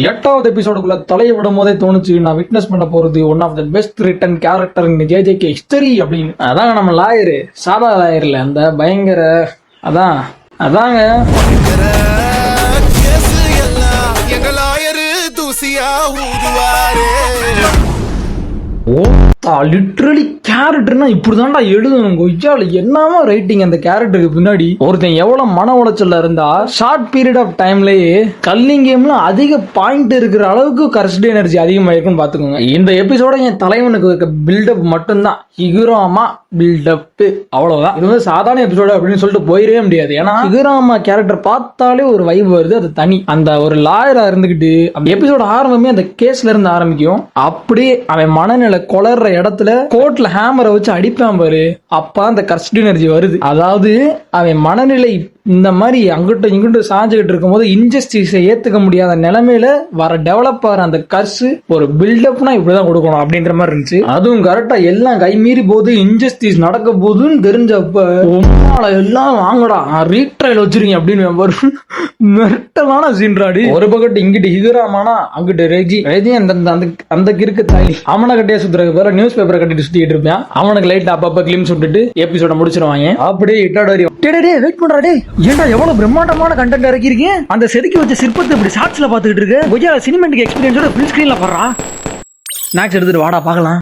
8வது எபிசோடுக்குள்ள தலையை விடும் போதே தோணுச்சு நான் விட்னஸ் பண்ண போறது one of the best written character in JJK history அப்படின்னு. அதாங்க நம்ம லாயரு, சாதா லாயர்ல அந்த பயங்கர அதாங்க லிட்ரலி கேரக்டர்னா இப்படிதான்டா எழுதணும். கொய்யால என்னமா ரைட்டிங் அந்த கேரக்டருக்கு பின்னாடி. ஒருத்தன் எவ்வளவு மன உளைச்சல்ல இருந்தா ஷார்ட் பீரியட் ஆஃப் டைம்லயே கல்லிங் கேம்ல அதிக பாயிண்ட் இருக்கிற அளவுக்கு கரஸ்ட் எனர்ஜி அதிகமாயிருக்குன்னு பாத்துக்கோங்க. இந்த எபிசோட என் தலைவனுக்கு இருக்க பில்டப் மட்டும்தான் ஹிகுராமா பில்டப், அவ்வளவுதான். இது வந்து சாதாரண எபிசோடு அப்படின்னு சொல்லிட்டு போயிடவே முடியாது. ஏன்னா ஹிகுராமா கேரக்டர் பார்த்தாலே ஒரு வைப் வருது, அது தனி. அந்த ஒரு லாயரா இருந்துகிட்டு அந்த எபிசோட ஆரம்பமே அந்த கேஸ்ல இருந்து ஆரம்பிக்கும். அப்படியே அவன் மனநிலை கொளற இடத்துல கோர்ட்ல ஹேமரை வச்சு அடிப்பான் பாரு, அப்ப அந்த கரஸ்ட் எனர்ஜி வருது. அதாவது அவன் மனநிலை இந்த மாதிரி அங்கிட்ட இங்கிட்ட சாஞ்சுக்கிட்டு இருக்கும் போது இன்ஜஸ்டிஸை ஏத்துக்க முடியாத நிலைமையில வர டெவலப் ஆகிற அந்த கர்ஸ் ஒரு பில்டப்னா இப்படிதான் கொடுக்கணும் அப்படின்ற மாதிரி இருந்துச்சு. அதுவும் கரெக்டா எல்லாம் கை மீறி போது இன்ஜஸ்டிஸ் நடக்க போதுன்னு தெரிஞ்சப்ப உம்மால எல்லாம் வாங்கடா ரீட்ரைல் வச்சிருக்கீங்க அப்படின்னு மெர்டலான சீன்றாடி. ஒரு பக்கத்து இங்கிட்டு ஹிகுராமானா அங்கிட்டு ரெஜி அந்த கிறுக்கு தாய் அவனை கட்டியா சுத்துறதுக்கு பேர நியூஸ் பேப்பரை கட்டிட்டு சுத்திட்டு இருப்பான். அவனுக்கு லைட் அப்பப்ப கிளிம்ஸ் விட்டுட்டு எபிசோட முடிச்சிருவாங்க. அப்படியே இட்டாடி வெயிட் பண்றாடே, ஏன்டா எவ்வளவு பிரம்மாண்டமான கண்டென்ட் இறக்கிருக்கீங்க. அந்த செதுக்கி வச்ச சிற்பத்தை இப்படி ஷார்ட்ஸ்ல பாத்துக்கிட்டு இருக்கு. சினிமேட்டிக் எக்ஸ்பீரியன்ஸோட ஃபுல் ஸ்கிரீன்ல போடுறா. ஸ்நாக்ஸ் எடுத்துட்டு வாடா பாக்கலாம்.